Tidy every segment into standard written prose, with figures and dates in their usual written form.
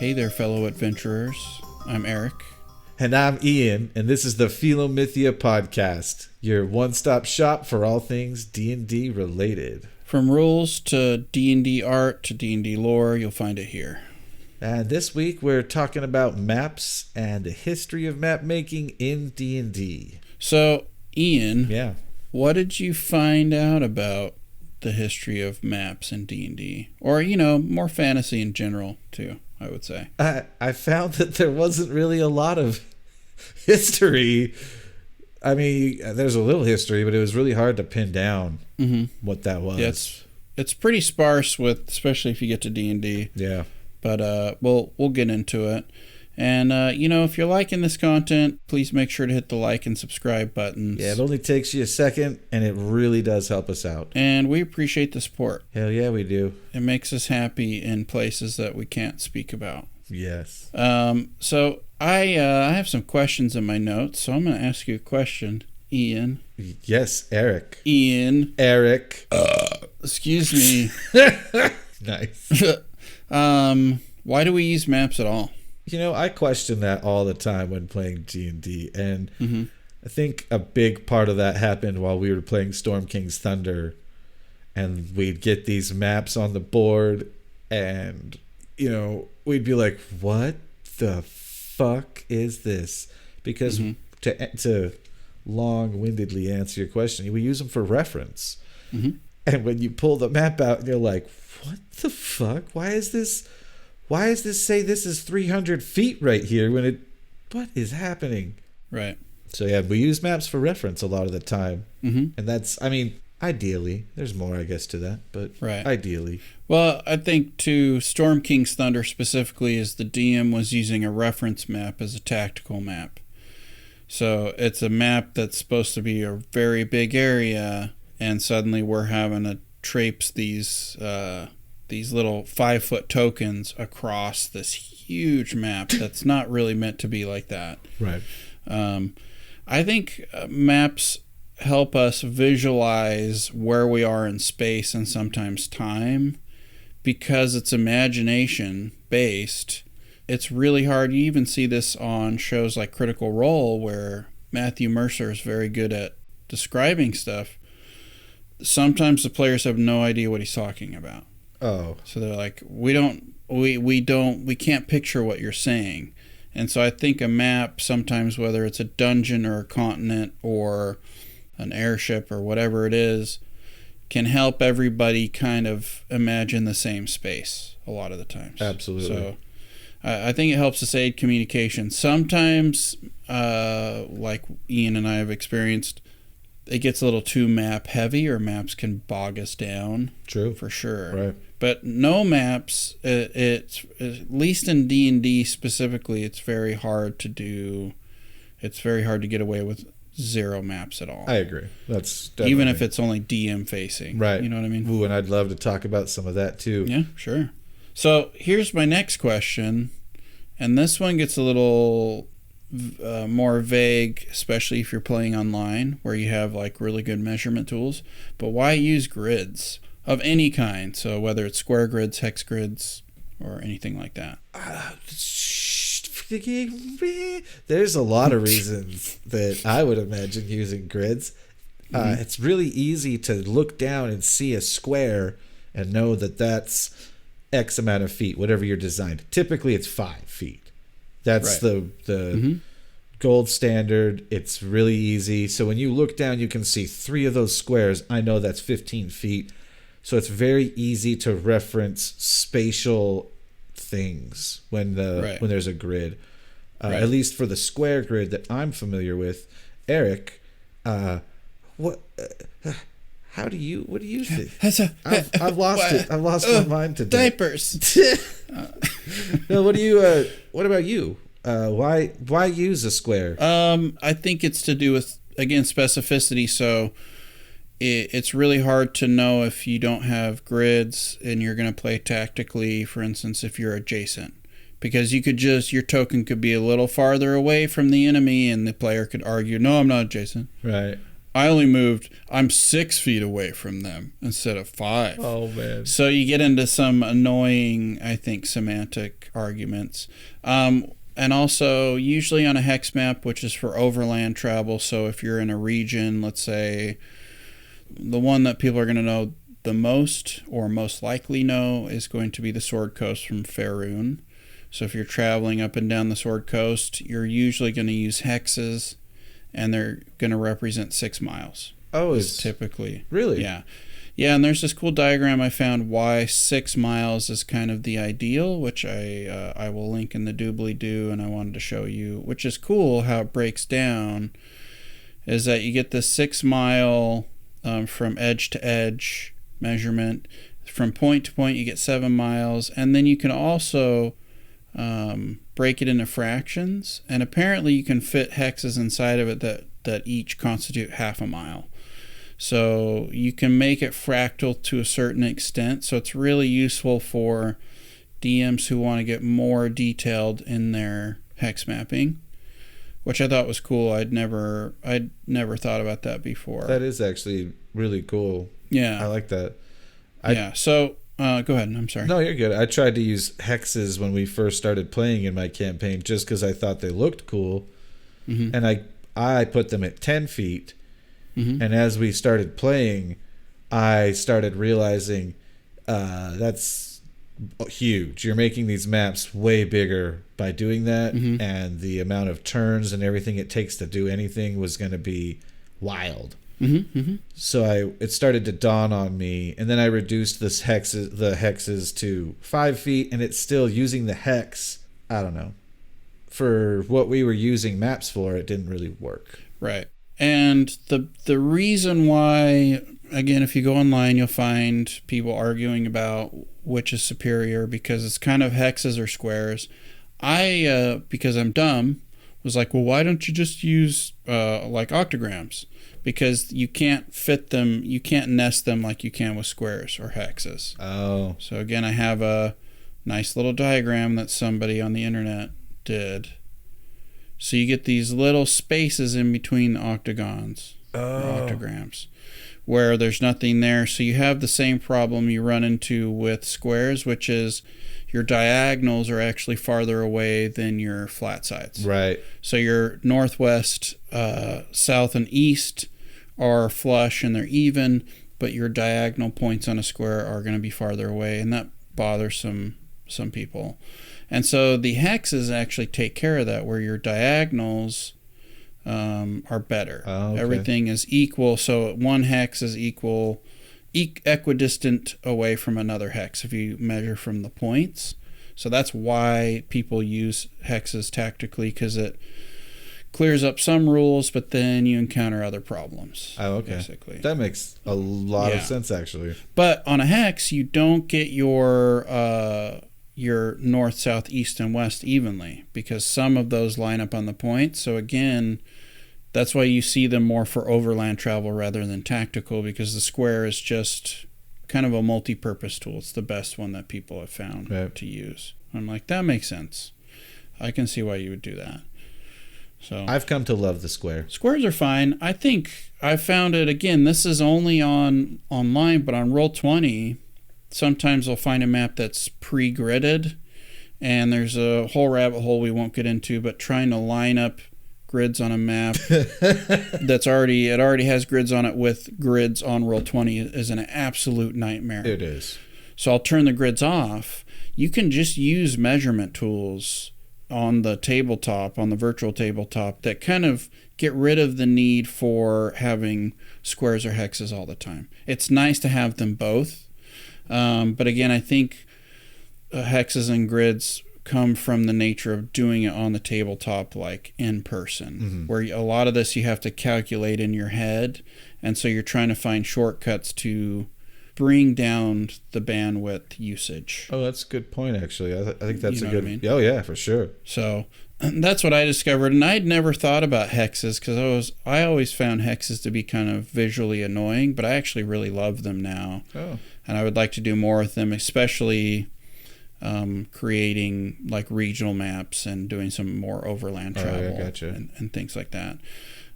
Hey there, fellow adventurers. I'm Eric. And I'm Ian, and this is the Philomythia podcast, your one-stop shop for all things D&D related. From rules to D&D art to D&D lore, you'll find it here. And this week we're talking about maps and the history of map making in D&D. So, Ian, Yeah. what did you find out about the history of maps in D&D? Or, more fantasy in general, too, I would say. I found that there wasn't really a lot of history. I mean, there's a little history, but it was really hard to pin down what that was. Yeah, it's pretty sparse, especially if you get to D&D. Yeah. But we'll get into it. And, if you're liking this content, please make sure to hit the like and subscribe buttons. Yeah, it only takes you a second, and it really does help us out. And we appreciate the support. Hell yeah, we do. It makes us happy in places that we can't speak about. Yes. So I have some questions in my notes, so I'm going to ask you a question, Ian. Yes, Eric. Ian. Eric. Excuse me. Nice. Why do we use maps at all? I question that all the time when playing D&D, and I think a big part of that happened while we were playing Storm King's Thunder, and we'd get these maps on the board, and, we'd be like, what the fuck is this? Because to long-windedly answer your question, we use them for reference. And when you pull the map out, you're like, what the fuck? Why is this say this is 300 feet right here what is happening? Right. So yeah, we use maps for reference a lot of the time. And that's, ideally, there's more, I guess, to that, but right. Ideally. Well, I think to Storm King's Thunder specifically is the DM was using a reference map as a tactical map. So it's a map that's supposed to be a very big area, and suddenly we're having to traipse these little 5-foot tokens across this huge map that's not really meant to be like that. Right. I think maps help us visualize where we are in space and sometimes time, because it's imagination based. It's really hard. You even see this on shows like Critical Role, where Matthew Mercer is very good at describing stuff. Sometimes the players have no idea what he's talking about. Oh. So they're like, we can't picture what you're saying. And so I think a map sometimes, whether it's a dungeon or a continent or an airship or whatever it is, can help everybody kind of imagine the same space a lot of the times. Absolutely. So I think it helps us aid communication. Sometimes, like Ian and I have experienced, it gets a little too map heavy, or maps can bog us down. True. For sure. Right. But no maps, it's at least in D&D specifically, it's very hard to do. It's very hard to get away with zero maps at all. I agree. That's definitely... Even if it's only DM facing. Right. You know what I mean? Ooh, and I'd love to talk about some of that too. Yeah, sure. So here's my next question. And this one gets a little more vague, especially if you're playing online where you have like really good measurement tools. But why use grids of any kind? So whether it's square grids, hex grids, or anything like that. There's a lot of reasons that I would imagine using grids. It's really easy to look down and see a square and know that that's X amount of feet, whatever you're designed. Typically it's 5 feet. That's right. the gold standard. It's really easy. So when you look down, you can see 3 of those squares. I know that's 15 feet. So it's very easy to reference spatial things when there's a grid. At least for the square grid that I'm familiar with. Eric, what do you think? I've lost it. I've lost my mind today. Diapers. No, what about you? Why use a square? I think it's to do with, again, specificity. So it's really hard to know if you don't have grids and you're going to play tactically, for instance, if you're adjacent. Because your token could be a little farther away from the enemy and the player could argue, no, I'm not adjacent. Right. I'm 6 feet away from them instead of 5. Oh, man. So you get into some annoying, I think, semantic arguments. And also, usually on a hex map, which is for overland travel, so if you're in a region, let's say, the one that people are going to know the most, or most likely know, is going to be the Sword Coast from Faerun. So if you're traveling up and down the Sword Coast, you're usually going to use hexes, and they're going to represent 6 miles. Oh, it's typically. Really? Yeah. Yeah, and there's this cool diagram I found why 6 miles is kind of the ideal, which I will link in the Dooblydoo, and I wanted to show you, which is cool how it breaks down, is that you get this 6 mile from edge to edge measurement. From point to point, you get 7 miles, and then you can also break it into fractions, and apparently you can fit hexes inside of it that each constitute half a mile. So you can make it fractal to a certain extent. So it's really useful for DMs who want to get more detailed in their hex mapping, which I thought was cool. I'd never thought about that before. That is actually really cool. Yeah. I like that. So go ahead. I'm sorry. No, you're good. I tried to use hexes when we first started playing in my campaign just because I thought they looked cool. Mm-hmm. And I put them at 10 feet. Mm-hmm. And as we started playing, I started realizing that's huge. You're making these maps way bigger by doing that, mm-hmm. and the amount of turns and everything it takes to do anything was going to be wild. Mm-hmm. Mm-hmm. So it started to dawn on me, and then I reduced the hexes to 5 feet, and it's still using the hex. I don't know. For what we were using maps for, it didn't really work. Right. And the reason why, again, if you go online, you'll find people arguing about which is superior because it's kind of hexes or squares. I, because I'm dumb, was like, well, why don't you just use like octograms? Because you can't fit them, you can't nest them like you can with squares or hexes. Oh. So again, I have a nice little diagram that somebody on the internet did. So you get these little spaces in between the octagons, or octograms, where there's nothing there. So you have the same problem you run into with squares, which is your diagonals are actually farther away than your flat sides. Right. So your northwest, south, and east are flush and they're even, but your diagonal points on a square are going to be farther away, and that bothers some people. And so the hexes actually take care of that, where your diagonals are better. Oh, okay. Everything is equal, so one hex is equidistant away from another hex if you measure from the points. So that's why people use hexes tactically, because it clears up some rules, but then you encounter other problems. Oh, okay. Basically. That makes a lot of sense, actually. But on a hex, you don't get your north, south, east, and west evenly, because some of those line up on the point. So again, that's why you see them more for overland travel rather than tactical, because the square is just kind of a multi-purpose tool. It's the best one that people have found to use. I'm like, that makes sense. I can see why you would do that. So I've come to love the square. Squares are fine. I think I found it, again, this is only online, but on Roll20, sometimes I'll find a map that's pre-gridded, and there's a whole rabbit hole we won't get into, but trying to line up grids on a map it already has grids on it with grids on Roll20 is an absolute nightmare. It is. So I'll turn the grids off. You can just use measurement tools on the tabletop, on the virtual tabletop, that kind of get rid of the need for having squares or hexes all the time. It's nice to have them both. But again, I think hexes and grids come from the nature of doing it on the tabletop, like in person, where a lot of this you have to calculate in your head. And so you're trying to find shortcuts to bring down the bandwidth usage. Oh, that's a good point, actually. I think that's you know a good... what I mean? Oh, yeah, for sure. So that's what I discovered. And I'd never thought about hexes, because I always found hexes to be kind of visually annoying, but I actually really love them now. Oh. And I would like to do more with them, especially creating like regional maps and doing some more overland travel gotcha. and things like that.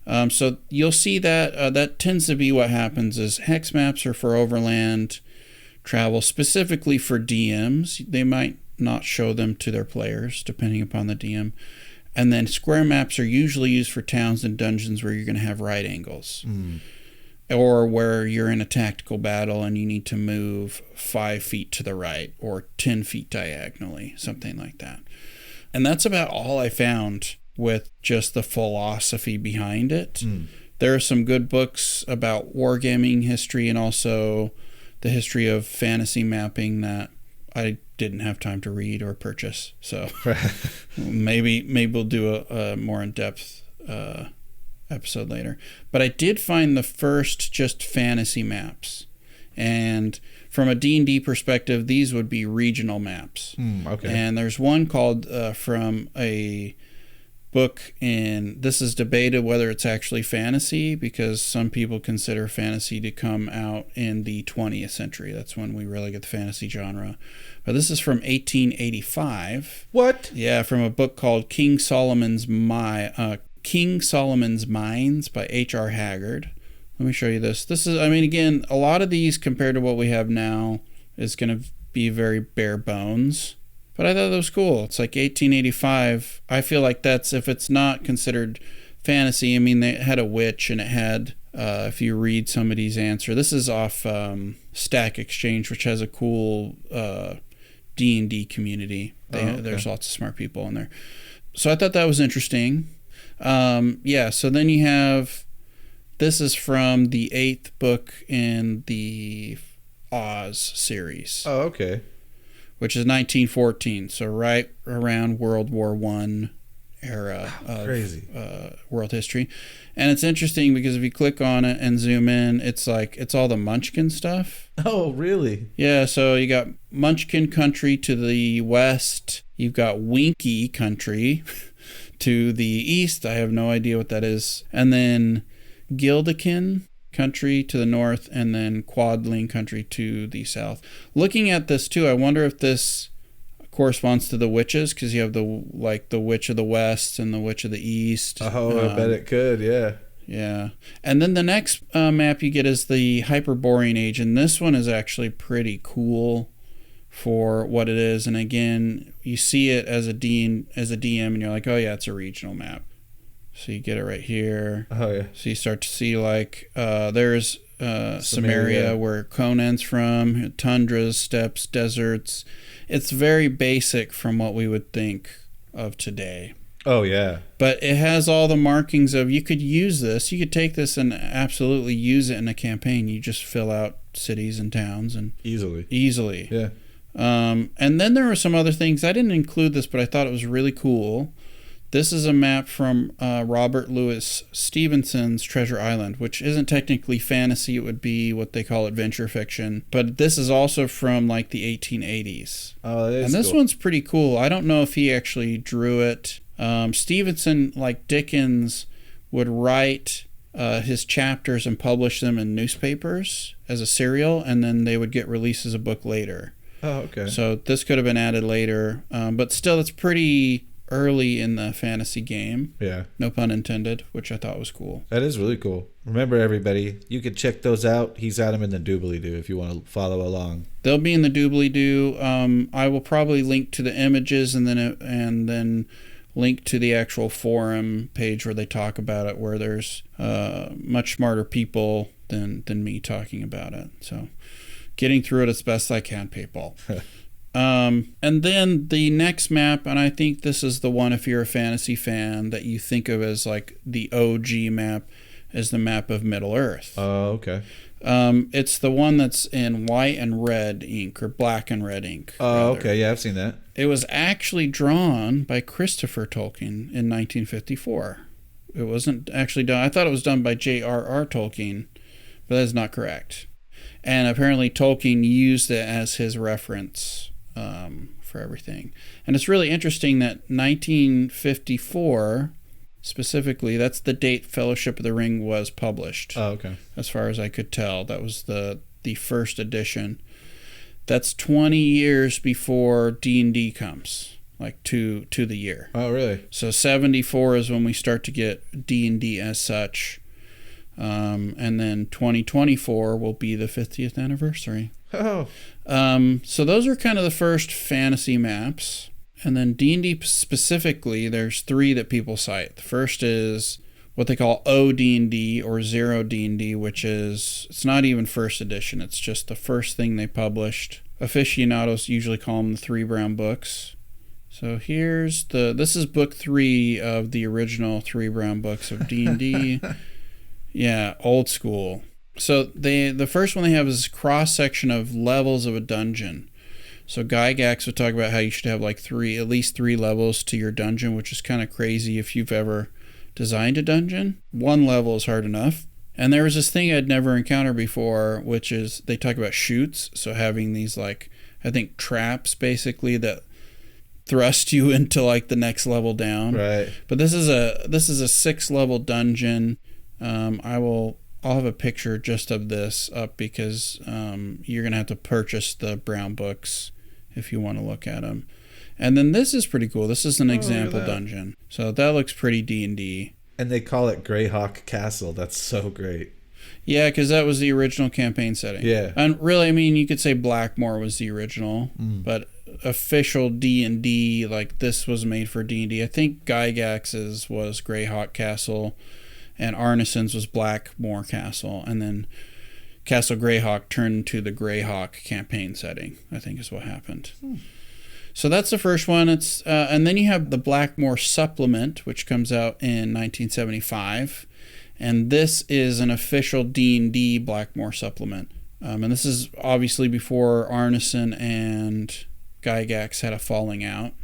So you'll see that that tends to be what happens is hex maps are for overland travel, specifically for DMs. They might not show them to their players, depending upon the DM. And then square maps are usually used for towns and dungeons where you're going to have right angles. Or where you're in a tactical battle and you need to move 5 feet to the right or 10 feet diagonally, something like that. And that's about all I found with just the philosophy behind it. There are some good books about wargaming history and also the history of fantasy mapping that I didn't have time to read or purchase. So maybe we'll do a more in-depth episode later. But I did find the first just fantasy maps. And from a D&D perspective, these would be regional maps. Okay. And there's one called from a book, and this is debated whether it's actually fantasy, because some people consider fantasy to come out in the 20th century. That's when we really get the fantasy genre. But this is from 1885. What? Yeah, from a book called King Solomon's Mines by H.R. Haggard. Let me show you this. This is, I mean, again, a lot of these compared to what we have now is going to be very bare bones. But I thought that was cool. It's like 1885. I feel like that's, if it's not considered fantasy, I mean, they had a witch and it had, if you read somebody's answer, this is off Stack Exchange, which has a cool D&D community. There's lots of smart people in there. So I thought that was interesting. Yeah, so then you have, this is from the 8th book in the Oz series. Oh, okay. Which is 1914, so right around World War I era of crazy. World history. And it's interesting because if you click on it and zoom in, it's like, it's all the Munchkin stuff. Oh, really? Yeah, so you got Munchkin country to the west. You've got Winky country to the east. I have no idea what that is. And then Gildakin country to the north, and then Quadling country to the south. Looking at this too, I wonder if this corresponds to the witches, because you have the witch of the west and the witch of the east. Oh, I bet it could. Yeah. And then the next map you get is the Hyperborean Age, and this one is actually pretty cool for what it is. And again, you see it as a DM, and you're like, oh yeah, it's a regional map. So you get it right here. Oh, yeah. So you start to see, like, there's Samaria, where Conan's from, tundras, steppes, deserts. It's very basic from what we would think of today. Oh, yeah. But it has all the markings of, you could use this. You could take this and absolutely use it in a campaign. You just fill out cities and towns. And Easily. Yeah. And then there were some other things. I didn't include this, but I thought it was really cool. This is a map from Robert Louis Stevenson's Treasure Island, which isn't technically fantasy. It would be what they call adventure fiction. But this is also from like the 1880s. Oh, that is And this cool. one's pretty cool. I don't know if he actually drew it. Stevenson, like Dickens, would write his chapters and publish them in newspapers as a serial, and then they would get released as a book later. Oh, okay. So this could have been added later. But still, it's pretty early in the fantasy game. Yeah. No pun intended, which I thought was cool. That is really cool. Remember, everybody, you can check those out. He's got them in the Dooblydoo if you want to follow along. They'll be in the Dooblydoo. I will probably link to the images and then link to the actual forum page where they talk about it, where there's much smarter people than me talking about it. So getting through it as best I can, people. And then the next map, and I think this is the one, if you're a fantasy fan, that you think of as like the OG map, is the map of Middle-earth. Oh, okay. It's the one that's in white and red ink, or black and red ink. Oh, rather. okay. Yeah, I've seen that. It was actually drawn by Christopher Tolkien in 1954. It wasn't actually done. I thought it was done by J.R.R. Tolkien, but that is not correct. And apparently Tolkien used it as his reference for everything. And it's really interesting that 1954, specifically, that's the date Fellowship of the Ring was published. Oh, okay. As far as I could tell. That was the first edition. That's 20 years before D&D comes. like to the year. Oh, really? So 74 is when we start to get D&D as such. And then 2024 will be the 50th anniversary. Oh. So those are kind of the first fantasy maps. And then D&D specifically, there's 3 that people cite. The first is what they call OD&D or Zero D&D, which is, it's not even first edition. It's just the first thing they published. Aficionados usually call them the 3 brown books. So this is book 3 of the original 3 brown books of D&D. Yeah, old school. So the first one they have is cross section of levels of a dungeon. So Gygax would talk about how you should have like at least 3 levels to your dungeon, which is kind of crazy if you've ever designed a dungeon. 1 level is hard enough. And there was this thing I'd never encountered before, which is they talk about chutes. So having these like, I think traps basically that thrust you into like the next level down. Right. But this is a 6-level dungeon. I'll have a picture just of this up because you're going to have to purchase the brown books if you want to look at them. And then this is pretty cool. This is an example dungeon. So that looks pretty D&D. And they call it Greyhawk Castle. That's so great. Yeah, because that was the original campaign setting. Yeah. And really, I mean, you could say Blackmore was the original, but official D&D, like this was made for D&D. I think Gygax's was Greyhawk Castle, and Arneson's was Blackmore Castle, and then Castle Greyhawk turned into the Greyhawk campaign setting, I think is what happened. So that's the first one. It's and then you have the Blackmore Supplement, which comes out in 1975, and this is an official D&D Blackmore Supplement. And this is obviously before Arneson and Gygax had a falling out.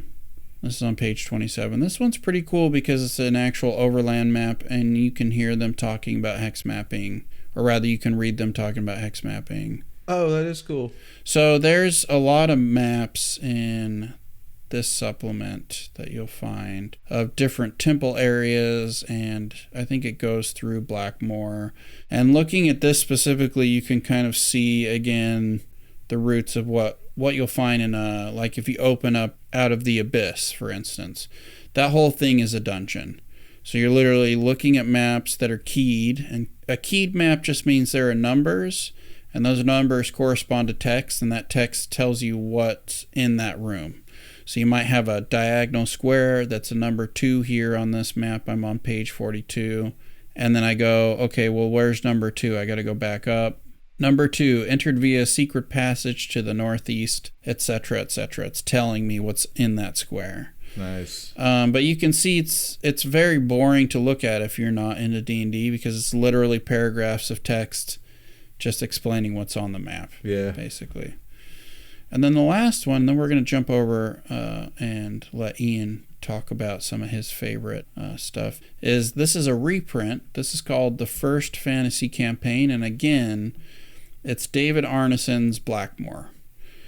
This is on page 27. This one's pretty cool because it's an actual overland map, and you can hear them talking about hex mapping, or rather you can read them talking about hex mapping. Oh, that is cool. So there's a lot of maps in this supplement that you'll find of different temple areas, and I think it goes through Blackmore. And looking at this specifically, you can kind of see again the roots of what you'll find in like if you open up Out of the Abyss, for instance. That whole thing is a dungeon. So you're literally looking at maps that are keyed, and a keyed map just means there are numbers, and those numbers correspond to text, and that text tells you what's in that room. So you might have a diagonal square that's a number 2 here on this map. I'm on page 42. And then I go, okay, well, where's number 2? I got to go back up. Number 2, entered via secret passage to the northeast, etc., etc. It's telling me what's in that square. Nice. But you can see it's very boring to look at if you're not into D&D, because it's literally paragraphs of text just explaining what's on the map, basically. And then the last one, then we're going to jump over and let Ian talk about some of his favorite stuff, this is a reprint. This is called The First Fantasy Campaign, and again, it's David Arneson's Blackmore.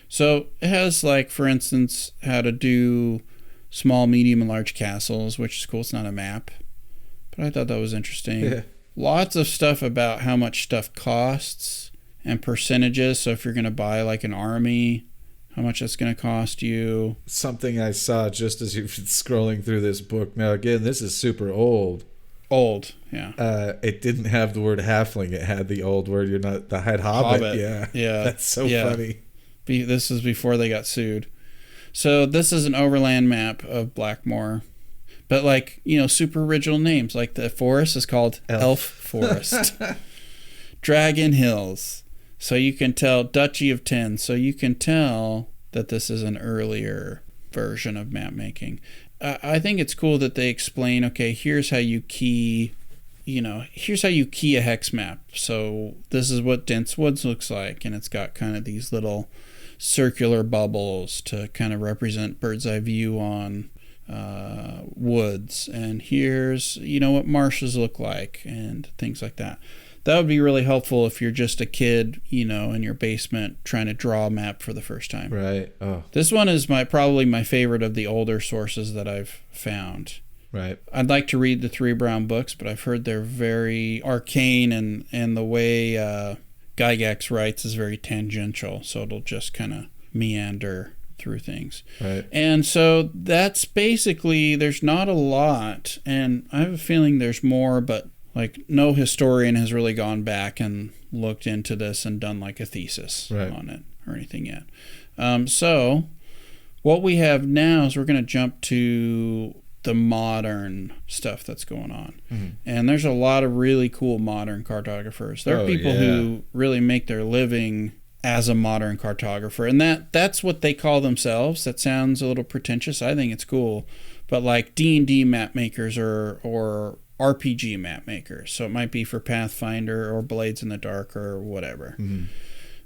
So it has, like, for instance, how to do small, medium, and large castles, which is cool. It's not a map, but I thought that was interesting. Yeah. Lots of stuff about how much stuff costs and percentages. So if you're going to buy, like, an army, how much that's going to cost you. Something I saw just as you've been scrolling through this book. Now, again, this is super old. Old, yeah. It didn't have the word halfling. It had the old word. You're not the hobbit. Yeah. That's so funny. This is before they got sued. So this is an overland map of Blackmore. But, like, you know, super original names. Like the forest is called Elf Forest. Dragon Hills. So you can tell Duchy of 10. So you can tell that this is an earlier version of map making. I think it's cool that they explain, okay, here's how you key, here's how you key a hex map. So this is what Dense Woods looks like, and it's got kind of these little circular bubbles to kind of represent bird's eye view on woods. And here's, what marshes look like and things like that. That would be really helpful if you're just a kid, in your basement trying to draw a map for the first time. Right. Oh. This one is probably my favorite of the older sources that I've found. Right. I'd like to read the 3 brown books, but I've heard they're very arcane, and the way Gygax writes is very tangential, so it'll just kind of meander through things. Right. And so that's basically, there's not a lot, and I have a feeling there's more, but like no historian has really gone back and looked into this and done like a thesis on it or anything yet. So what we have now is we're going to jump to the modern stuff that's going on. And there's a lot of really cool modern cartographers. There are people who really make their living as a modern cartographer, and that's what they call themselves. That sounds a little pretentious. I think it's cool, but like D&D map makers or RPG map makers, so it might be for Pathfinder or Blades in the Dark or whatever.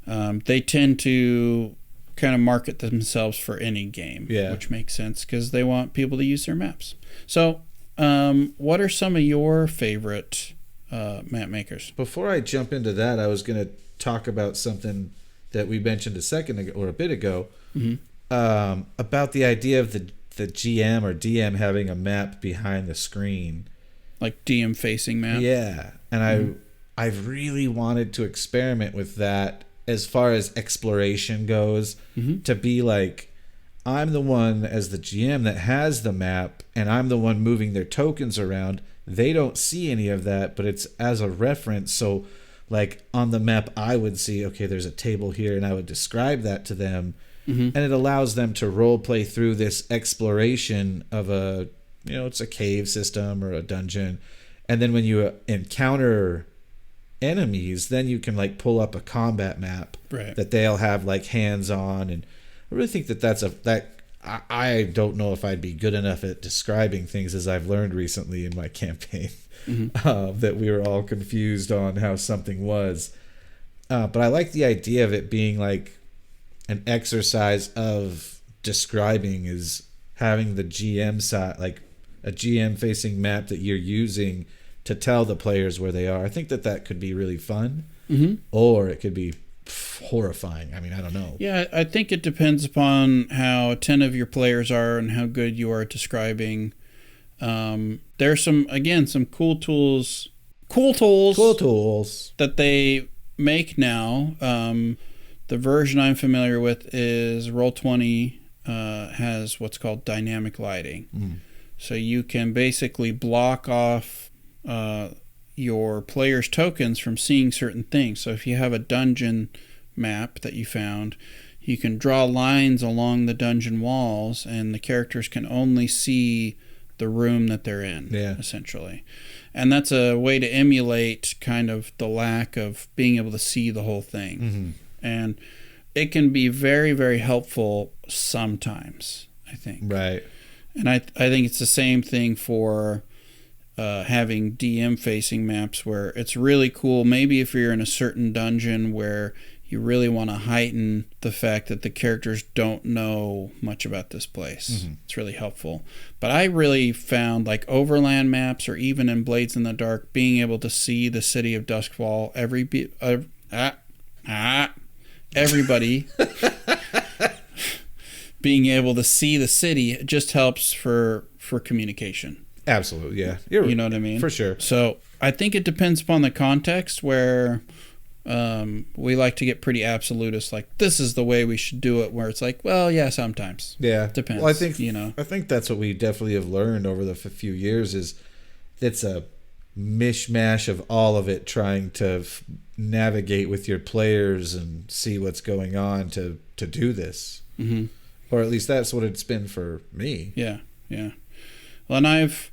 They tend to kind of market themselves for any game, which makes sense because they want people to use their maps. So what are some of your favorite map makers? Before I jump into that, I was going to talk about something that we mentioned a second ago or a bit ago, about the idea of the GM or DM having a map behind the screen, like DM facing map. And I've really wanted to experiment with that as far as exploration goes, to be like, I'm the one as the GM that has the map, and I'm the one moving their tokens around. They don't see any of that, but it's as a reference. So like on the map, I would see, okay, there's a table here, and I would describe that to them. And it allows them to role play through this exploration of it's a cave system or a dungeon. And then when you encounter enemies, then you can like pull up a combat map that they'll have like hands on. And I really think I don't know if I'd be good enough at describing things as I've learned recently in my campaign, that we were all confused on how something was. But I like the idea of it being like an exercise of describing, is having the GM side, like a GM facing map that you're using to tell the players where they are. I think that could be really fun, or it could be horrifying. I mean, I don't know. Yeah, I think it depends upon how attentive your players are and how good you are at describing. There's some cool tools that they make now. The version I'm familiar with is Roll20 has what's called dynamic lighting. So you can basically block off your player's tokens from seeing certain things. So if you have a dungeon map that you found, you can draw lines along the dungeon walls, and the characters can only see the room that they're in, essentially. And that's a way to emulate kind of the lack of being able to see the whole thing. And it can be very, very helpful sometimes, I think. Right. And I think it's the same thing for having DM facing maps, where it's really cool. Maybe if you're in a certain dungeon where you really want to heighten the fact that the characters don't know much about this place. It's really helpful. But I really found like overland maps, or even in Blades in the Dark, being able to see the city of Duskfall, everybody being able to see the city, it just helps for communication. Absolutely, yeah. You know what I mean? For sure. So I think it depends upon the context, where we like to get pretty absolutist, like this is the way we should do it, where it's like, well, yeah, sometimes. Yeah. Depends. Well, I think that's what we definitely have learned over the few years, is it's a mishmash of all of it, trying to navigate with your players and see what's going on to do this. Or at least that's what it's been for me. Yeah. Well, and I've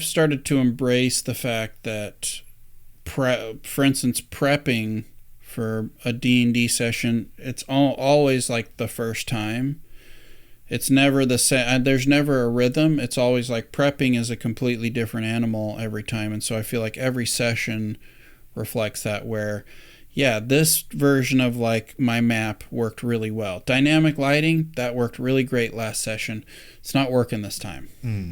started to embrace the fact that, for instance, prepping for a D&D session, it's always like the first time. It's never the same. There's never a rhythm. It's always like prepping is a completely different animal every time. And so I feel like every session reflects that, where, yeah, this version of like my map worked really well. Dynamic lighting, that worked really great last session. It's not working this time.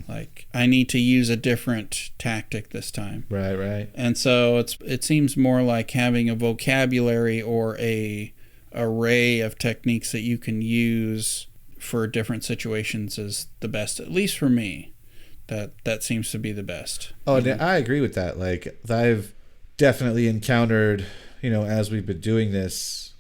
Like I need to use a different tactic this time. Right. And so it seems more like having a vocabulary or a array of techniques that you can use for different situations is the best, at least for me. That seems to be the best. Oh, and I agree with that. Like I've definitely encountered, as we've been doing this,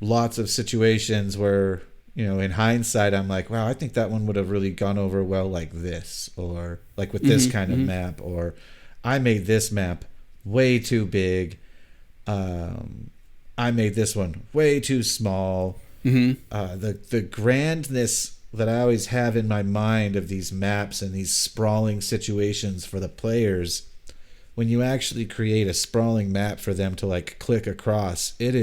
lots of situations where, in hindsight, I'm like, wow, I think that one would have really gone over well like this, or like with this kind of map, or I made this map way too big. I made this one way too small. The grandness that I always have in my mind of these maps and these sprawling situations for the players, when you actually create a sprawling map for them to like click across, it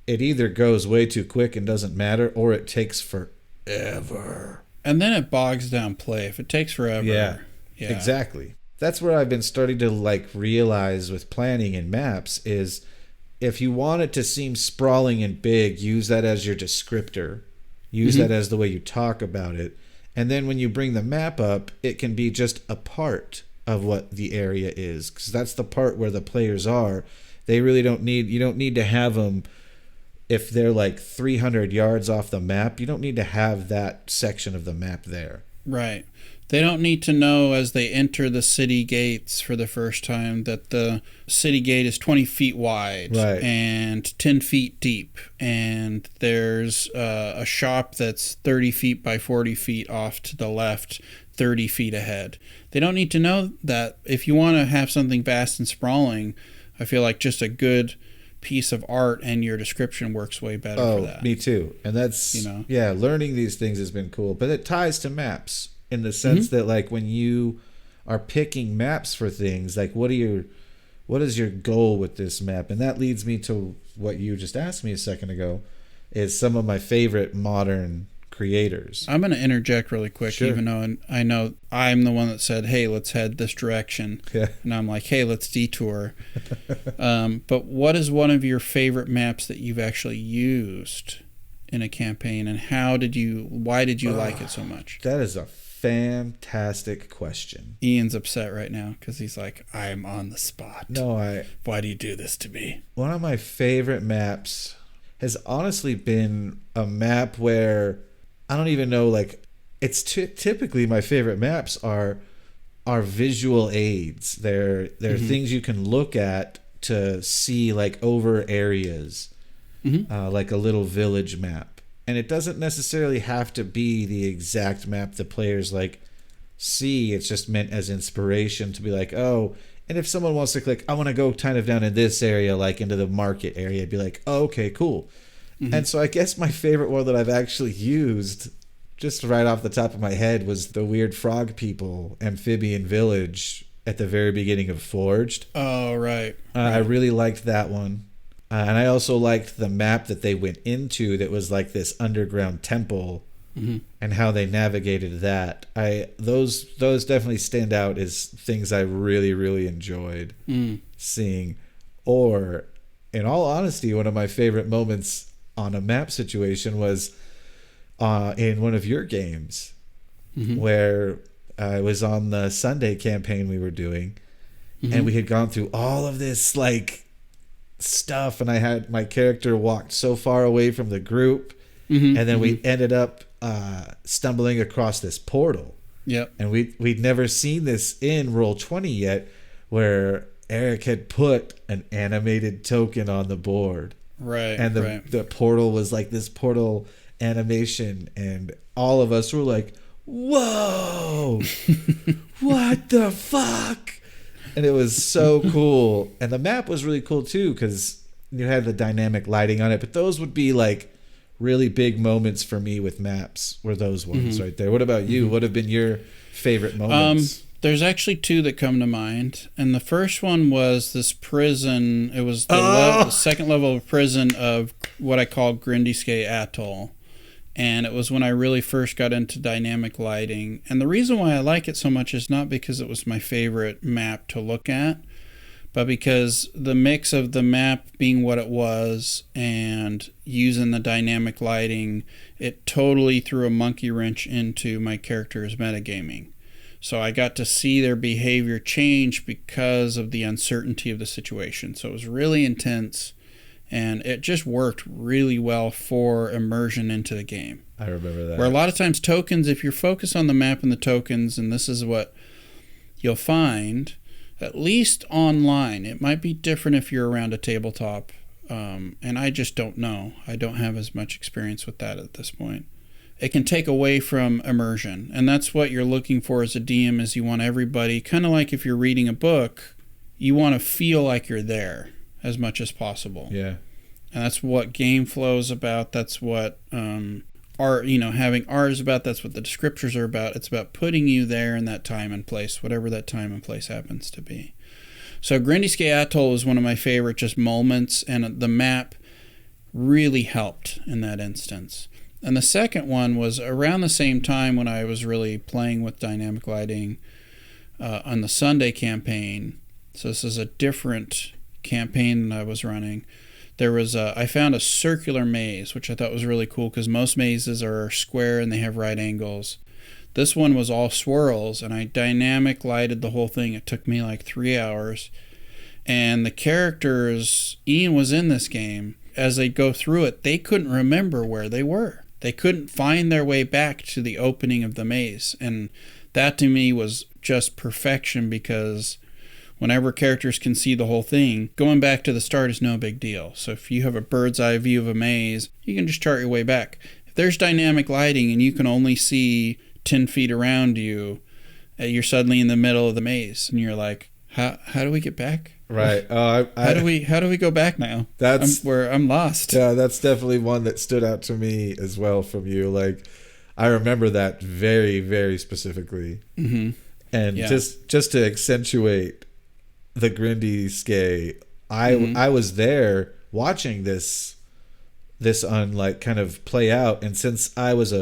either goes way too quick and doesn't matter, or it takes forever. And then it bogs down play if it takes forever. Yeah. Exactly. That's where I've been starting to like realize with planning in maps is, if you want it to seem sprawling and big, use that as your descriptor. Use that as the way you talk about it. And then when you bring the map up, it can be just a part of what the area is, because that's the part where the players are. They really you don't need to have them, if they're like 300 yards off the map, you don't need to have that section of the map there. Right. They don't need to know as they enter the city gates for the first time that the city gate is 20 feet wide and 10 feet deep. And there's a shop that's 30 feet by 40 feet off to the left, 30 feet ahead. They don't need to know that. If you want to have something vast and sprawling, I feel like just a good piece of art and your description works way better for that. Me too. And that's, learning these things has been cool. But it ties to maps. In the sense that, like, when you are picking maps for things, like, what is your goal with this map? And that leads me to what you just asked me a second ago, is some of my favorite modern creators. I'm going to interject really quick, even though I know I'm the one that said, hey, let's head this direction. Yeah. And I'm like, hey, let's detour. But what is one of your favorite maps that you've actually used in a campaign, and why did you like it so much? That is a fantastic question. Ian's upset right now because he's like, I'm on the spot. Why do you do this to me? One of my favorite maps has honestly been a map where I don't even know, like, it's typically my favorite maps are visual aids. They're things you can look at to see, like, over areas, like a little village map. And it doesn't necessarily have to be the exact map the players like see. It's just meant as inspiration to be like, oh, and if someone wants to click, I want to go kind of down in this area, like into the market area, I'd be like, oh, okay, cool. And so I guess my favorite one that I've actually used, just right off the top of my head, was the Weird Frog People amphibian village at the very beginning of Forged. Oh, right. I really liked that one. And I also liked the map that they went into that was like this underground temple, and how they navigated that. Those definitely stand out as things I really, really enjoyed seeing. Or, in all honesty, one of my favorite moments on a map situation was in one of your games, where I was on the Sunday campaign we were doing, and we had gone through all of this like stuff, and I had my character walked so far away from the group, and then we ended up stumbling across this portal. Yep. And we'd never seen this in Roll20 yet, where Eric had put an animated token on the board. Right. And the portal was like this portal animation, and all of us were like, whoa, what the fuck? And it was so cool. And the map was really cool too, because you had the dynamic lighting on it. But those would be like really big moments for me with maps, were those ones right there. What about you? What have been your favorite moments? There's actually two that come to mind. And the first one was this prison. It was the second level of prison of what I call Grindyskay Atoll. And it was when I really first got into dynamic lighting. And the reason why I like it so much is not because it was my favorite map to look at, but because the mix of the map being what it was and using the dynamic lighting, it totally threw a monkey wrench into my character's metagaming. So I got to see their behavior change because of the uncertainty of the situation. So it was really intense. And it just worked really well for immersion into the game. I remember that. Where a lot of times tokens, if you're focused on the map and the tokens, and this is what you'll find, at least online, it might be different if you're around a tabletop And I just don't know. I don't have as much experience with that at this point. It can take away from immersion, and that's what you're looking for as a DM. Is you want everybody, kind of like if you're reading a book, you want to feel like you're there as much as possible. Yeah. And that's what game flow is about. That's what art, having art is about. That's what the descriptors are about. It's about putting you there in that time and place, whatever that time and place happens to be. So Grindyskay Atoll is one of my favorite just moments, and the map really helped in that instance. And the second one was around the same time when I was really playing with dynamic lighting on the Sunday campaign. So this is a different campaign that I was running. There was I found a circular maze, which I thought was really cool because most mazes are square and they have right angles. This one was all swirls, and I dynamic lighted the whole thing. It took me like 3 hours. And the characters, Ian was in this game, as they go through it, they couldn't remember where they were. They couldn't find their way back to the opening of the maze. And that to me was just perfection, because whenever characters can see the whole thing, going back to the start is no big deal. So if you have a bird's eye view of a maze, you can just chart your way back. If there's dynamic lighting and you can only see 10 feet around you, you're suddenly in the middle of the maze, and you're like, how do we get back? Right. How do we go back now? That's where I'm lost. Yeah, that's definitely one that stood out to me as well from you. Like, I remember that very, very specifically. Mm-hmm. And just to accentuate the Grindyskay, I was there watching this kind of play out, and since I was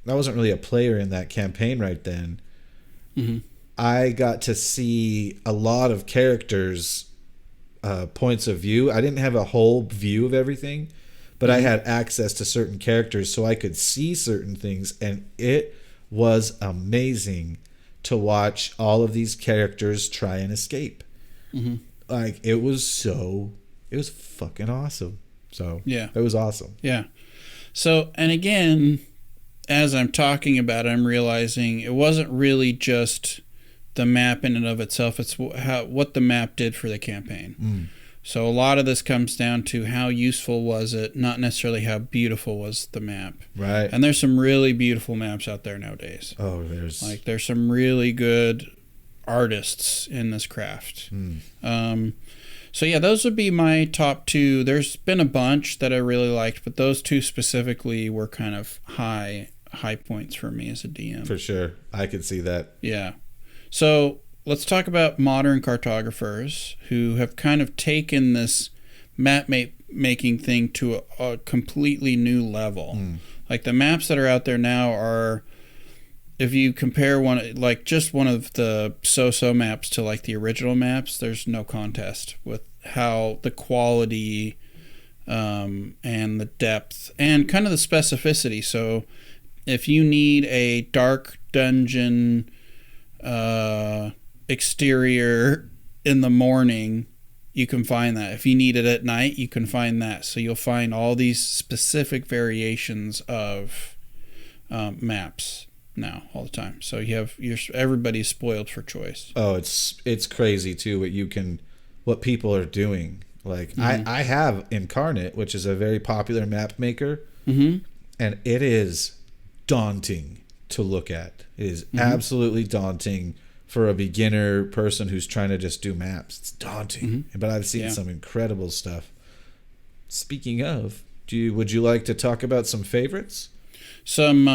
I wasn't really a player in that campaign right then. Mm-hmm. I got to see a lot of characters' points of view. I didn't have a whole view of everything, but I had access to certain characters, so I could see certain things, and it was amazing to watch all of these characters try and escape. Mm-hmm. Like, it was fucking awesome. So yeah, it was awesome. Yeah. So, and again, as I'm talking about it, I'm realizing it wasn't really just the map in and of itself. It's what the map did for the campaign. So a lot of this comes down to how useful was it, not necessarily how beautiful was the map. Right. And there's some really beautiful maps out there nowadays. Oh, there's some really good artists in this craft. So yeah, those would be my top two. There's been a bunch that I really liked, but those two specifically were kind of high points for me as a DM. For sure. I could see that. Yeah. So let's talk about modern cartographers who have kind of taken this map making thing to a completely new level. Like the maps that are out there now are, if you compare one of the so-so maps to like the original maps, there's no contest with how the quality and the depth and kind of the specificity. So if you need a dark dungeon exterior in the morning, you can find that. If you need it at night, you can find that. So you'll find all these specific variations of maps now all the time. So everybody's spoiled for choice. Oh, it's crazy too what people are doing. Like I have Incarnate, which is a very popular map maker, and it is daunting to look at. It is absolutely daunting for a beginner person who's trying to just do maps. It's daunting. But I've seen some incredible stuff. Speaking of, would you like to talk about some favorites? Some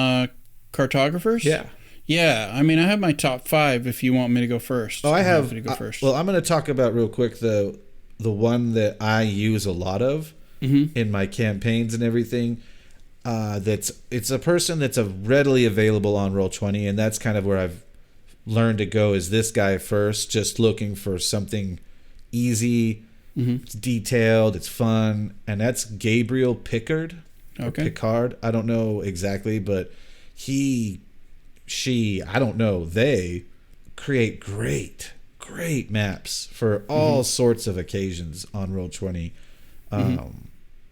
cartographers? Yeah. I mean, I have my top 5 if you want me to go first. Oh, I have to go first. Well, I'm going to talk about real quick the one that I use a lot of in my campaigns and everything. It's a person that's readily available on Roll20, and that's kind of where I've learned to go, is this guy first, just looking for something easy, it's detailed, it's fun, and that's Gabriel Pickard. Okay. Picard, I don't know exactly, but they create great maps for all sorts of occasions on Roll20.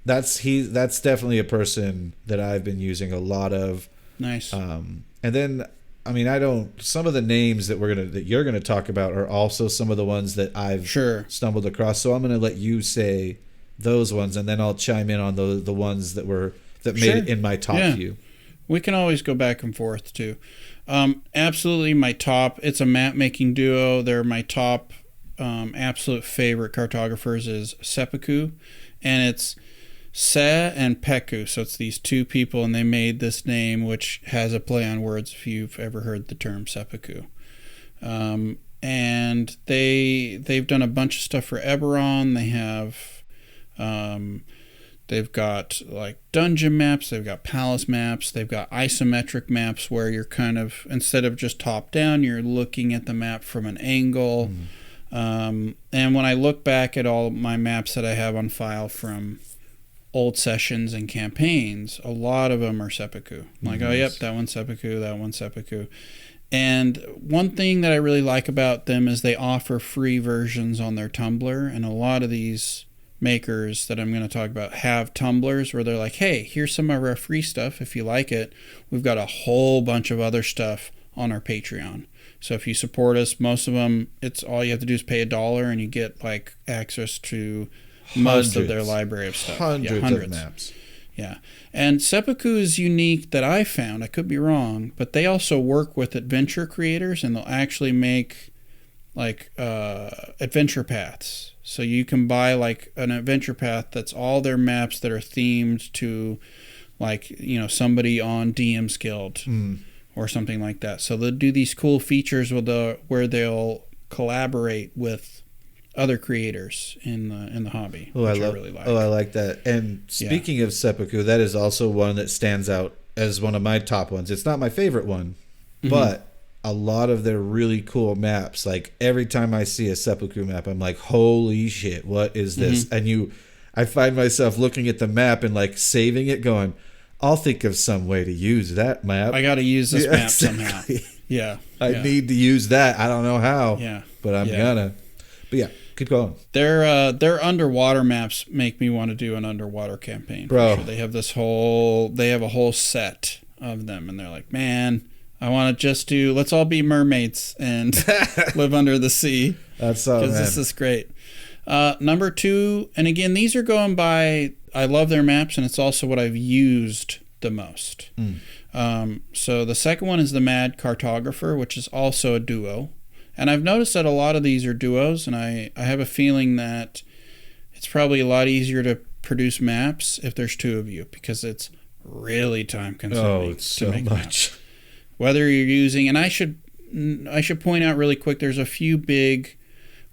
That's definitely a person that I've been using a lot of. Nice. And then I mean, I don't. Some of the names that you're gonna talk about are also some of the ones that I've stumbled across. So I'm gonna let you say those ones, and then I'll chime in on the ones that made it in my top few. We can always go back and forth too. Absolutely, my top. It's a map making duo. They're my top absolute favorite cartographers is Seppuku, and it's Se and Peku, so it's these two people, and they made this name, which has a play on words if you've ever heard the term seppuku. And they've done a bunch of stuff for Eberron. They have, they've got like dungeon maps, they've got palace maps, they've got isometric maps where you're kind of, instead of just top down, you're looking at the map from an angle. And when I look back at all my maps that I have on file from old sessions and campaigns, a lot of them are seppuku. Like, oh, yep, that one's seppuku, that one's seppuku. And one thing that I really like about them is they offer free versions on their Tumblr, and a lot of these makers that I'm going to talk about have Tumblrs where they're like, hey, here's some of our free stuff if you like it. We've got a whole bunch of other stuff on our Patreon. So if you support us, most of them, it's all you have to do is pay $1 and you get like access to most of their library of stuff. Hundreds of maps. Yeah. And Seppuku is unique that I found. I could be wrong, but they also work with adventure creators, and they'll actually make like adventure paths. So you can buy like an adventure path that's all their maps that are themed to like, you know, somebody on DM's Guild or something like that. So they'll do these cool features where they'll collaborate with other creators in the hobby, which I really like. Oh, I like that. And speaking of seppuku, that is also one that stands out as one of my top ones. It's not my favorite one, but a lot of their really cool maps, like every time I see a seppuku map, I'm like, holy shit, what is this? And I find myself looking at the map and like saving it, going, I'll think of some way to use that map. I got to use this map somehow. Yeah. I need to use that. I don't know how. Yeah. But I'm gonna. But yeah. Keep going. Their underwater maps make me want to do an underwater campaign. Bro. Sure. They have a whole set of them, and they're like, man, I want to just let's all be mermaids and live under the sea. That's so, because this is great. Number 2, and again, these are going by, I love their maps, and it's also what I've used the most. So the second one is the Mad Cartographer, which is also a duo. And I've noticed that a lot of these are duos, and I have a feeling that it's probably a lot easier to produce maps if there's 2 of you, because it's really time consuming to make maps. Whether you're using, and I should point out really quick, there's a few big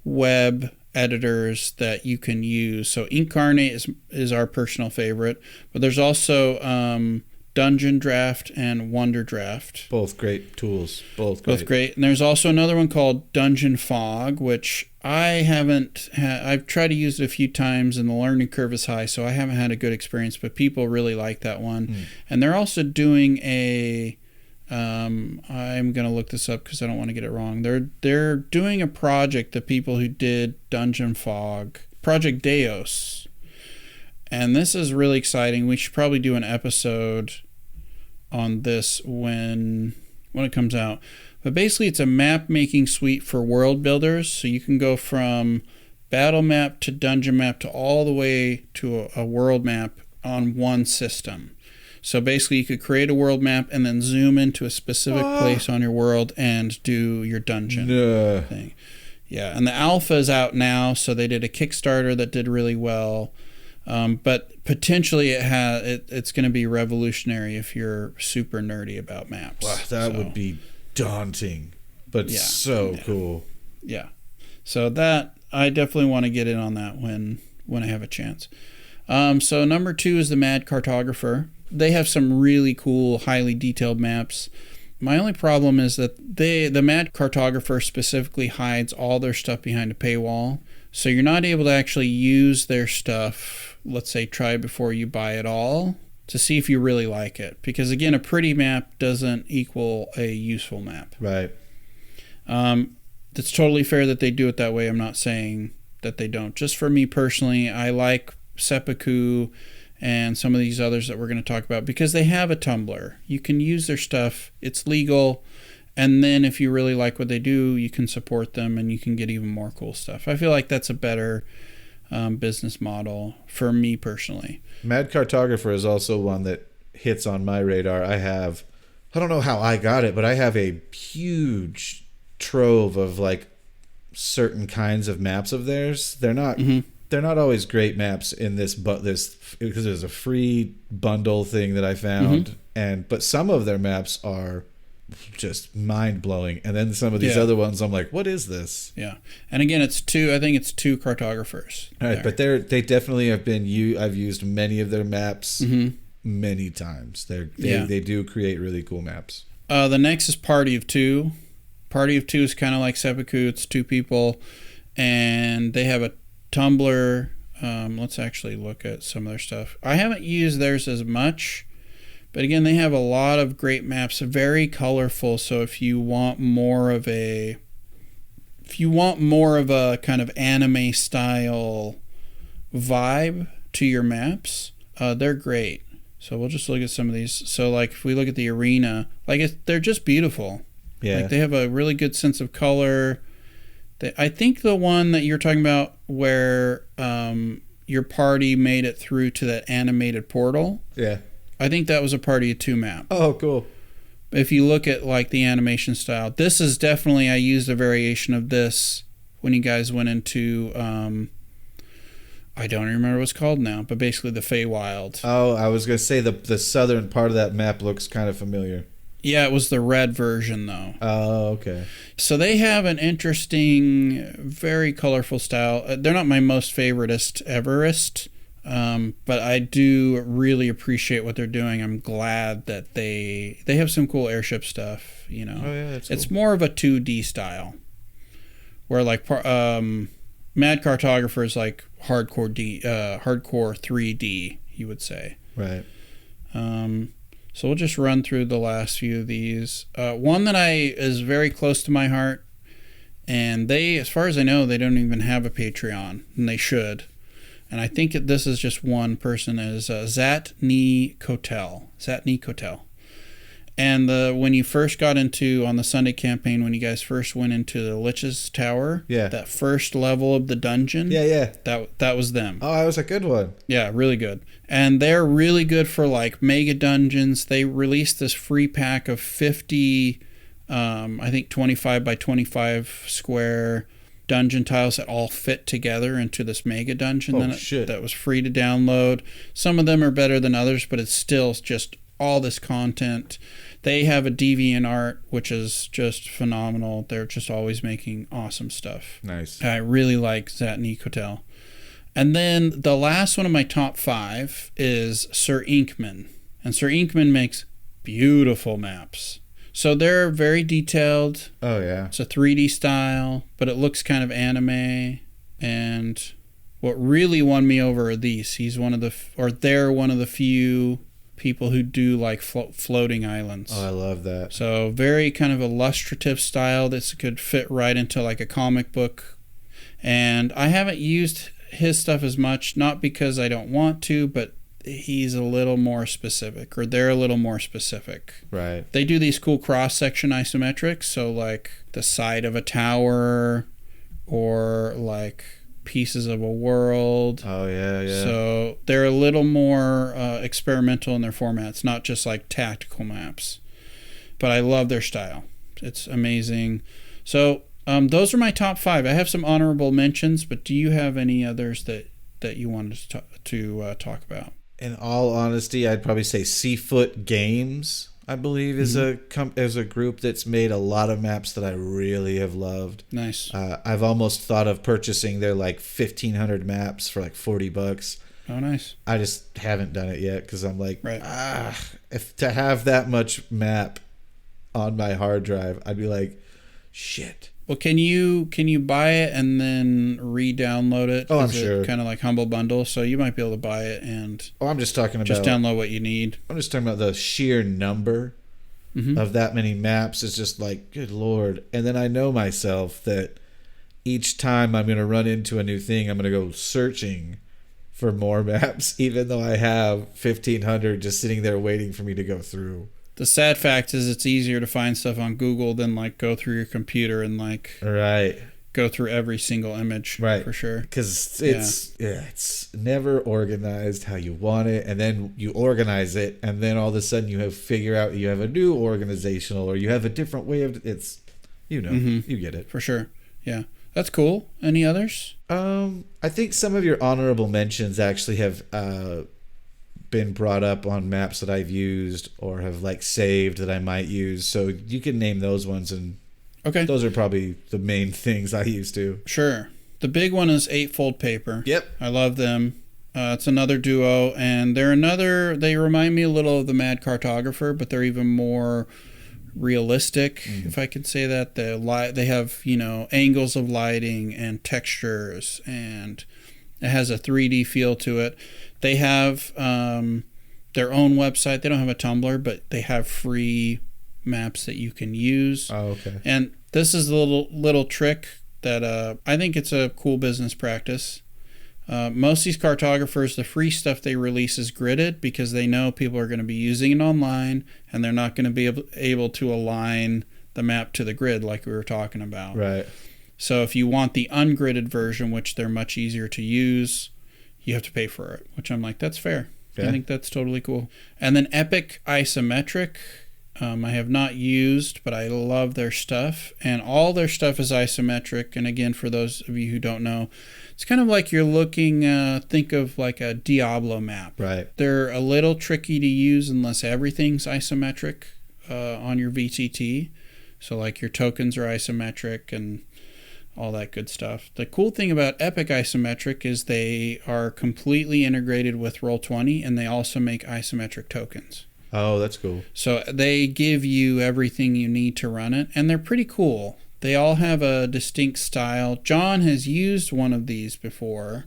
web editors that you can use. So Incarnate is our personal favorite, but there's also Dungeon Draft and Wonder Draft. Both great tools. Both great. And there's also another one called Dungeon Fog, which I've tried to use it a few times, and the learning curve is high, so I haven't had a good experience, but people really like that one. And they're also doing I'm going to look this up because I don't want to get it wrong. They're doing a project, the people who did Dungeon Fog, Project Deos. And this is really exciting. We should probably do an episode on this when it comes out. But basically, it's a map-making suite for world builders. So you can go from battle map to dungeon map to all the way to a world map on one system. So basically, you could create a world map and then zoom into a specific place on your world and do your dungeon thing. Yeah, and the alpha is out now, so they did a Kickstarter that did really well. But potentially it's going to be revolutionary if you're super nerdy about maps. Wow, that would be daunting, but cool. Yeah. So that I definitely want to get in on that when I have a chance. So number 2 is the Mad Cartographer. They have some really cool, highly detailed maps. My only problem is that the Mad Cartographer specifically hides all their stuff behind a paywall. So you're not able to actually use their stuff, let's say try before you buy it all, to see if you really like it. Because again, a pretty map doesn't equal a useful map. Right. It's totally fair that they do it that way. I'm not saying that they don't. Just for me personally, I like Seppuku and some of these others that we're going to talk about because they have a Tumblr. You can use their stuff. It's legal. And then if you really like what they do, you can support them and you can get even more cool stuff. I feel like that's a better business model for me personally. Mad Cartographer is also one that hits on my radar. I don't know how I got it, but I have a huge trove of like certain kinds of maps of theirs. They're not always great maps in this, but this, because there's a free bundle thing that I found, but some of their maps are just mind blowing, and then some of these other ones I'm like, what is this? Yeah. And again, I think it's two cartographers. All right, but they definitely have been I've used many of their maps many times. They do create really cool maps. The next is Party of Two. Party of Two is kind of like Seppuku. It's two people, and they have a Tumblr. Let's actually look at some of their stuff. I haven't used theirs as much, but again, they have a lot of great maps, very colorful. So if you want more of a kind of anime style vibe to your maps, they're great. So we'll just look at some of these. So like if we look at the arena, they're just beautiful. Yeah. Like they have a really good sense of color. I think the one that you're talking about where your party made it through to that animated portal. Yeah. I think that was a Party of Two map. Oh, cool. If you look at like the animation style, this is definitely, I used a variation of this when you guys went into, I don't remember what it's called now, but basically the Feywild. Oh, I was going to say the southern part of that map looks kind of familiar. Yeah, it was the red version though. Oh, okay. So they have an interesting, very colorful style. They're not my most favoritist everest, but I do really appreciate what they're doing. I'm glad that they have some cool airship stuff. You know, oh, yeah, that's cool. It's more of a 2D style, where like Mad Cartographer is like hardcore 3D, you would say. Right. So we'll just run through the last few of these. One that is very close to my heart, and they, as far as I know, they don't even have a Patreon, and they should. And I think this is just one person, is Zatni Kotel. And when you first got into, on the Sunday campaign, when you guys first went into the Lich's Tower, that first level of the dungeon, that was them. Oh, that was a good one. Yeah, really good. And they're really good for like mega dungeons. They released this free pack of 50, I think 25 by 25 square dungeon tiles that all fit together into this mega dungeon. That was free to download. Some of them are better than others, but it's still just all this content. They have a DeviantArt, which is just phenomenal. They're just always making awesome stuff. Nice. I really like Zatni Kotel. And then the last one of my top 5 is Sir Inkman. And Sir Inkman makes beautiful maps. So they're very detailed. Oh, yeah. It's a 3D style, but it looks kind of anime. And what really won me over are these. They're one of the few people who do like floating islands. Oh, I love that. So very kind of illustrative style that could fit right into like a comic book. And I haven't used his stuff as much, not because I don't want to, but he's a little more specific, or they're a little more specific. Right. They do these cool cross-section isometrics, so like the side of a tower or like pieces of a world. Oh, yeah. So they're a little more experimental in their formats, not just like tactical maps. But I love their style. It's amazing. So those are my top 5. I have some honorable mentions, but do you have any others that you wanted to talk about? In all honesty, I'd probably say Seafoot Games, I believe, is a group that's made a lot of maps that I really have loved. Nice. I've almost thought of purchasing their like 1,500 maps for like $40. Oh, nice. I just haven't done it yet because I'm like, right. If to have that much map on my hard drive, I'd be like, shit. Well, can you buy it and then re-download it? Oh, I'm sure. Kind of like Humble Bundle, so you might be able to buy it and. Oh, I'm just talking about. Just download what you need. I'm just talking about the sheer number of that many maps. Is just like, good Lord. And then I know myself that each time I'm going to run into a new thing, I'm going to go searching for more maps, even though I have 1,500 just sitting there waiting for me to go through. The sad fact is it's easier to find stuff on Google than like go through your computer and like Right. go through every single image. Right. For sure. Because it's never organized how you want it, and then you organize it, and then all of a sudden you figure out you have a new organizational, or you have a different way of it's, you get it. For sure. Yeah. That's cool. Any others? I think some of your honorable mentions actually have been brought up on maps that I've used or have like saved that I might use. So you can name those ones, and okay, those are probably the main things I used to. Sure. The big one is Eightfold Paper. Yep. I love them. It's another duo, and they remind me a little of the Mad Cartographer, but they're even more realistic, if I could say that. They have, angles of lighting and textures, and it has a 3D feel to it. They have their own website. They don't have a Tumblr, but they have free maps that you can use. Oh, okay. And this is a little trick that I think it's a cool business practice. Most of these cartographers, the free stuff they release is gridded because they know people are going to be using it online, and they're not going to be able to align the map to the grid like we were talking about. Right. So if you want the ungridded version, which they're much easier to use, you have to pay for it, which I'm like, that's fair. Yeah. I think that's totally cool. And then Epic Isometric, I have not used, but I love their stuff. And all their stuff is isometric. And again, for those of you who don't know, it's kind of like you're looking, think of like a Diablo map. Right. They're a little tricky to use unless everything's isometric on your VTT. So like your tokens are isometric and all that good stuff. The cool thing about Epic Isometric is they are completely integrated with Roll20, and they also make isometric tokens. Oh, that's cool. So they give you everything you need to run it, and they're pretty cool. They all have a distinct style. John has used one of these before.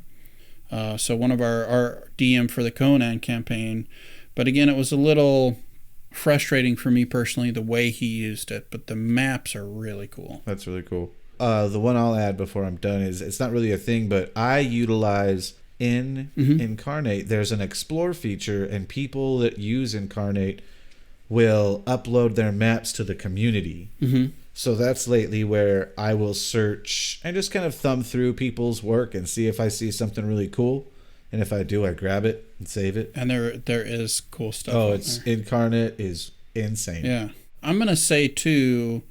So one of our DM for the Conan campaign. But again, it was a little frustrating for me personally the way he used it, but the maps are really cool. That's really cool. The one I'll add before I'm done is, it's not really a thing, but I utilize Incarnate. There's an explore feature, and people that use Incarnate will upload their maps to the community. So that's lately where I will search and just kind of thumb through people's work and see if I see something really cool. And if I do, I grab it and save it. And there is cool stuff. Oh, it's there. Incarnate is insane. Yeah. I'm going to say too,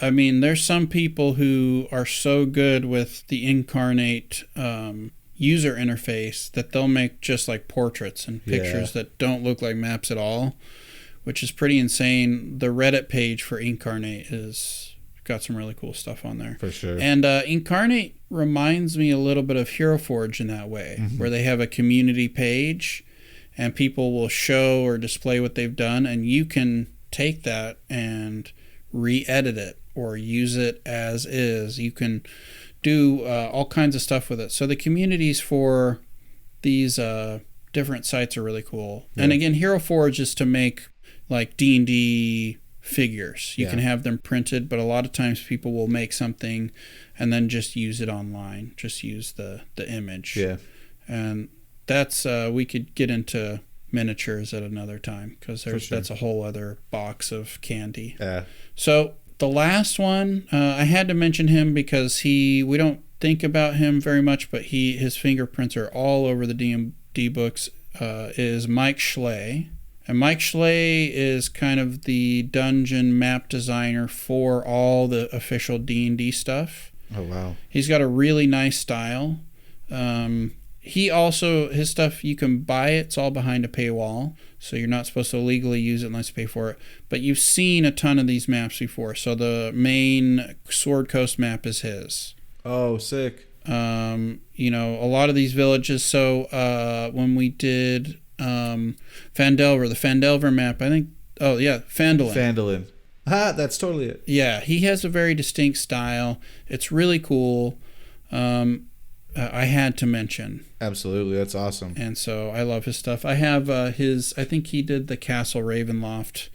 I mean, there's some people who are so good with the Incarnate user interface that they'll make just like portraits and pictures that don't look like maps at all, which is pretty insane. The Reddit page for Incarnate is got some really cool stuff on there. For sure. And Incarnate reminds me a little bit of Hero Forge in that way, where they have a community page and people will show or display what they've done, and you can take that and re-edit it or use it as is. You can do all kinds of stuff with it. So the communities for these different sites are really cool. Yeah. And again, Hero Forge is to make like D&D figures. You can have them printed, but a lot of times people will make something and then just use it online. Just use the image. Yeah. And that's we could get into miniatures at another time, because that's a whole other box of candy. Yeah. So the last one, I had to mention him because we don't think about him very much, but his fingerprints are all over the D&D books, is Mike Schley. And Mike Schley is kind of the dungeon map designer for all the official D&D stuff. Oh, wow. He's got a really nice style. His stuff, you can buy it. It's all behind a paywall, so you're not supposed to legally use it unless you pay for it. But you've seen a ton of these maps before. So the main Sword Coast map is his. Oh, sick. A lot of these villages. So when we did Phandelver, the Phandelver map, I think. Oh yeah, Phandalin. Phandalin. Ah, that's totally it. Yeah, he has a very distinct style. It's really cool. I had to mention. Absolutely, that's awesome. And so I love his stuff. I have I think he did the Castle Ravenloft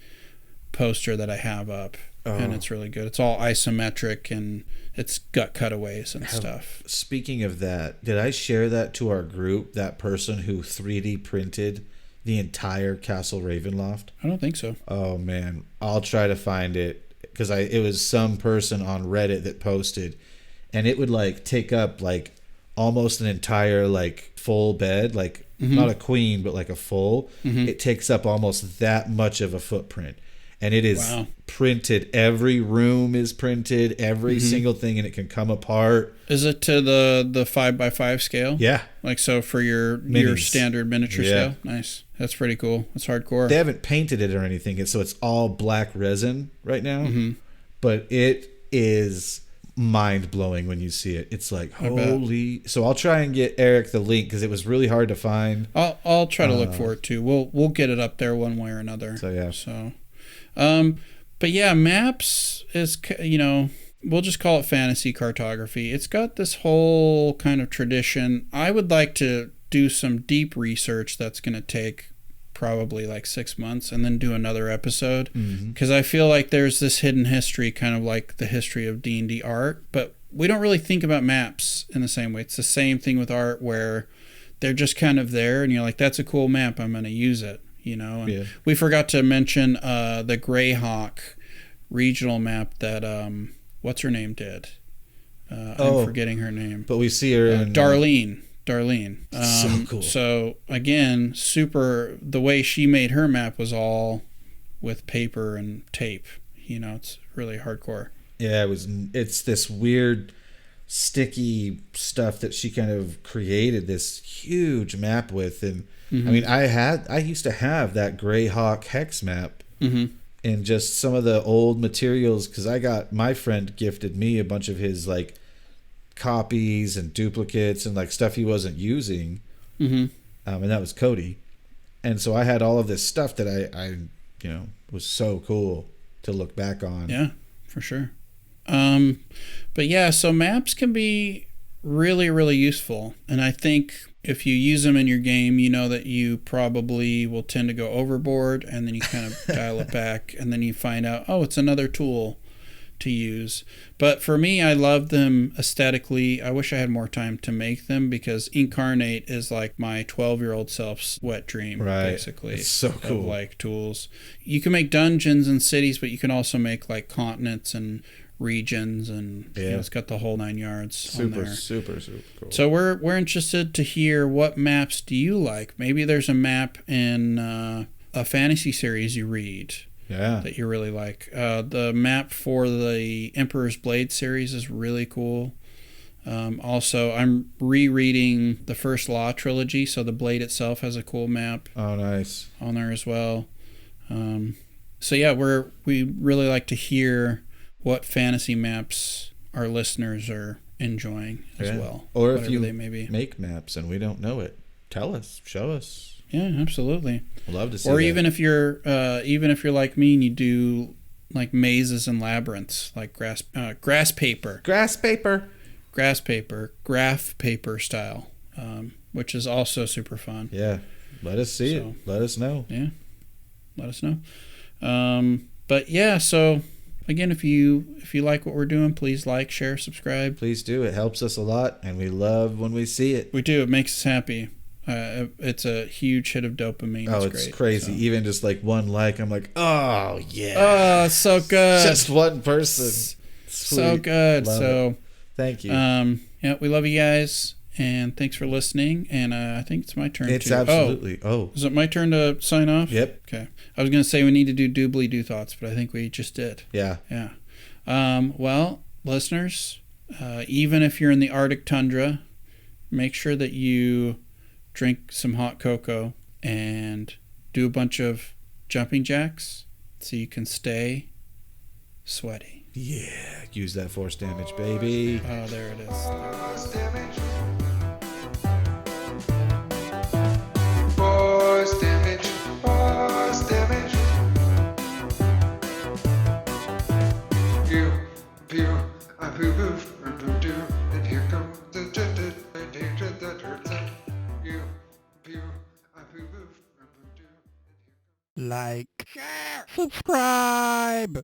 poster that I have up, and it's really good. It's all isometric, and it's got cutaways and stuff. Speaking of that, did I share that to our group, that person who 3D printed the entire Castle Ravenloft? I don't think so. Oh man, I'll try to find it because it was some person on Reddit that posted, and it would like take up like almost an entire like full bed, like not a queen but like a full. It takes up almost that much of a footprint, and it is printed. Every room is printed, every single thing, and it can come apart. Is it to the 5x5 scale? Yeah, like so for your standard miniature scale. Nice. That's pretty cool. That's hardcore. They haven't painted it or anything, so it's all black resin right now. But it is mind-blowing when you see it. It's like, holy. So I'll try and get Eric the link because it was really hard to find. I'll try to look for it too. We'll get it up there one way or another. So yeah. So but yeah, maps is, we'll just call it fantasy cartography. It's got this whole kind of tradition. I would like to do some deep research that's going to take probably like 6 months and then do another episode, because I feel like there's this hidden history, kind of like the history of D&D art, but we don't really think about maps in the same way. It's the same thing with art where they're just kind of there and you're like, that's a cool map, I'm going to use it, and we forgot to mention the Greyhawk regional map that what's her name did. I'm forgetting her name, but we see her in Darlene. So cool. So again, the way she made her map was all with paper and tape. It's really hardcore. Yeah, it's this weird sticky stuff that she kind of created this huge map with. And I mean, I used to have that Greyhawk hex map and just some of the old materials, because my friend gifted me a bunch of his like copies and duplicates and like stuff he wasn't using, and that was Cody. And so I had all of this stuff that I was so cool to look back on. Yeah, for sure. But yeah, so maps can be really, really useful, and I think if you use them in your game, that you probably will tend to go overboard, and then you kind of dial it back, and then you find out, it's another tool to use. But for me, I love them aesthetically. I wish I had more time to make them, because Incarnate is like my 12-year-old self's wet dream, basically. It's so cool. Of like tools. You can make dungeons and cities, but you can also make like continents and regions, and it's got the whole 9 yards. Super cool. So we're interested to hear, what maps do you like? Maybe there's a map in a fantasy series you read that you really like. The map for the Emperor's Blade series is really cool. Also, I'm rereading the First Law trilogy, so the Blade itself has a cool map. Oh, nice. On there as well. So yeah, we really like to hear what fantasy maps our listeners are enjoying as well. Or if you make maps and we don't know it, tell us, show us. Yeah, absolutely. I'd love to see Or that. even if you're like me and you do like mazes and labyrinths, like graph paper style, which is also super fun. Yeah, let us see it. Let us know. Yeah, let us know. But yeah, so again, if you like what we're doing, please like, share, subscribe. Please do. It helps us a lot, and we love when we see it. We do. It makes us happy. It's a huge hit of dopamine. It's crazy. So. Even just like one like, I'm like, oh yeah. Oh, so good. Just one person. Sweet. So good. Love it. Thank you. Yeah, we love you guys, and thanks for listening. And I think it's my turn. It's absolutely. Is it my turn to sign off? Yep. Okay. I was gonna say we need to do Dooblydoo thoughts, but I think we just did. Yeah. Yeah. Well, listeners, even if you're in the Arctic tundra, make sure that you drink some hot cocoa and do a bunch of jumping jacks so you can stay sweaty. Yeah, use that force damage, baby. Oh, there it is. Force damage. Force damage. Force damage. Pew, pew, a poo poof, doo, and here comes the danger that hurts us. Pew, pew, a poo poof, doo. Like, share, subscribe.